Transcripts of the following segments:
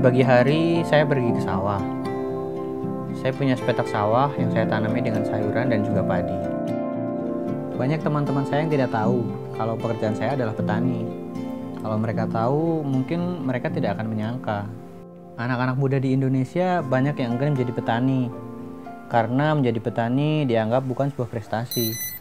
pagi hari saya pergi ke sawah. Saya punya sepetak sawah yang saya tanami dengan sayuran dan juga padi. Banyak teman-teman saya yang tidak tahu kalau pekerjaan saya adalah petani. Kalau mereka tahu, mungkin mereka tidak akan menyangka. Anak-anak muda di Indonesia banyak yang enggan menjadi petani, karena menjadi petani dianggap bukan sebuah prestasi.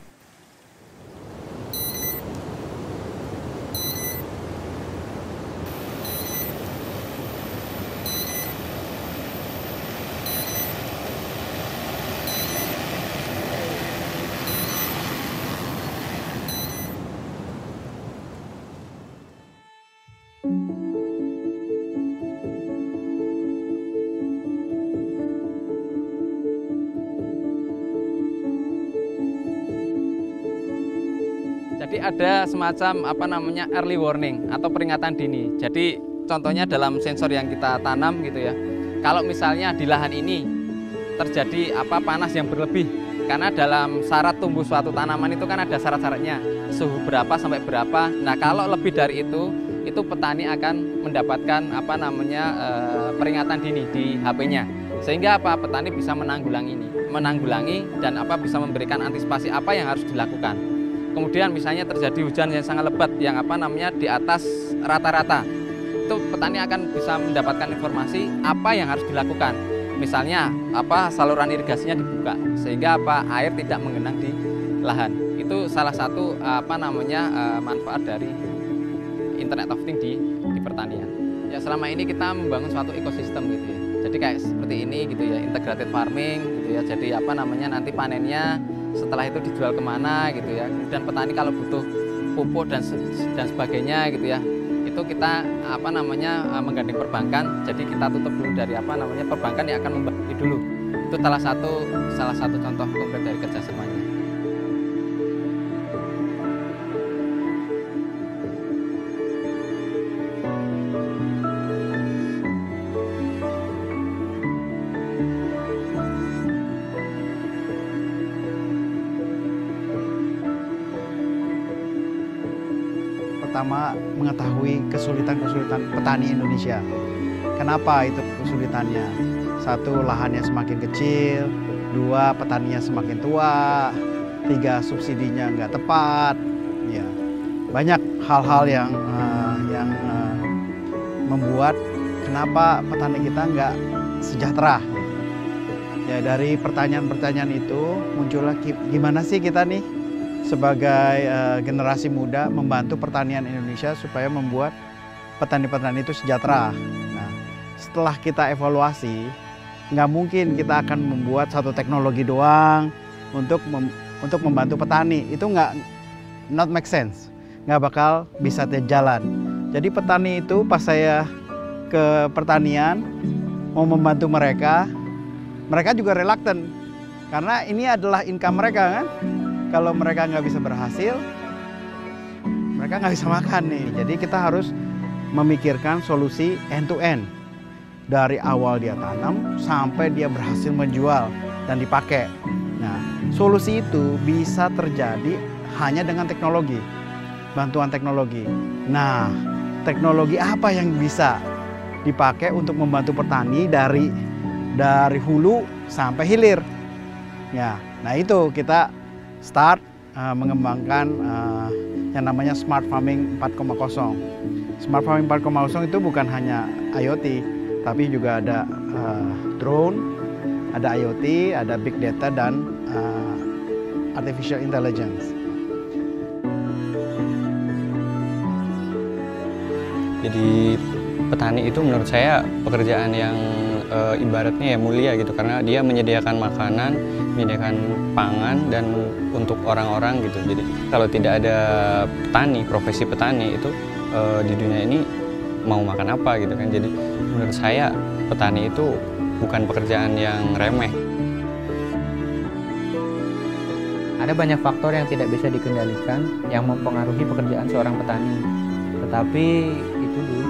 Jadi ada semacam early warning atau peringatan dini. Jadi contohnya dalam sensor yang kita tanam gitu ya. Kalau misalnya di lahan ini terjadi panas yang berlebih, karena dalam syarat tumbuh suatu tanaman itu kan ada syarat-syaratnya, suhu berapa sampai berapa. Nah, kalau lebih dari itu petani akan mendapatkan peringatan dini di HP-nya. Sehingga petani bisa menanggulangi dan bisa memberikan antisipasi apa yang harus dilakukan. Kemudian misalnya terjadi hujan yang sangat lebat yang di atas rata-rata, itu petani akan bisa mendapatkan informasi apa yang harus dilakukan. Misalnya saluran irigasinya dibuka sehingga air tidak menggenang di lahan. Itu salah satu manfaat dari Internet of Things di pertanian. Ya, selama ini kita membangun suatu ekosistem gitu ya. Jadi kayak seperti ini gitu ya, integrated farming gitu ya. Jadi nanti panennya setelah itu dijual kemana gitu ya. Kemudian petani kalau butuh pupuk dan sebagainya gitu ya, itu kita menggandeng perbankan. Jadi kita tutup dulu dari perbankan yang akan membeli dulu. Itu salah satu contoh konkret dari kerjasamanya. Pertama, mengetahui kesulitan-kesulitan petani Indonesia. Kenapa itu kesulitannya? Satu, lahannya semakin kecil. Dua, petaninya semakin tua. Tiga, subsidinya nggak tepat. Ya, banyak hal-hal yang membuat kenapa petani kita nggak sejahtera. Ya, dari pertanyaan-pertanyaan itu muncullah gimana sih kita nih sebagai generasi muda membantu pertanian Indonesia supaya membuat petani-petani itu sejahtera. Nah, setelah kita evaluasi, nggak mungkin kita akan membuat satu teknologi doang untuk membantu petani. Itu not make sense, nggak bakal bisa jalan. Jadi petani itu pas saya ke pertanian mau membantu mereka juga reluctant karena ini adalah income mereka kan. Kalau mereka nggak bisa berhasil, mereka nggak bisa makan nih. Jadi kita harus memikirkan solusi end to end. Dari awal dia tanam sampai dia berhasil menjual dan dipakai. Nah, solusi itu bisa terjadi hanya dengan teknologi, bantuan teknologi. Nah, teknologi apa yang bisa dipakai untuk membantu petani dari hulu sampai hilir? Ya, nah itu kita start mengembangkan yang namanya Smart Farming 4.0. Smart Farming 4.0 itu bukan hanya IoT, tapi juga ada drone, ada IoT, ada Big Data, dan Artificial Intelligence. Jadi petani itu menurut saya pekerjaan yang ibaratnya ya mulia gitu, karena dia menyediakan makanan, menyediakan pangan dan untuk orang-orang gitu. Jadi kalau tidak ada petani, profesi petani itu di dunia ini mau makan apa gitu kan. Jadi menurut saya petani itu bukan pekerjaan yang remeh. Ada banyak faktor yang tidak bisa dikendalikan yang mempengaruhi pekerjaan seorang petani. Tetapi itu dulu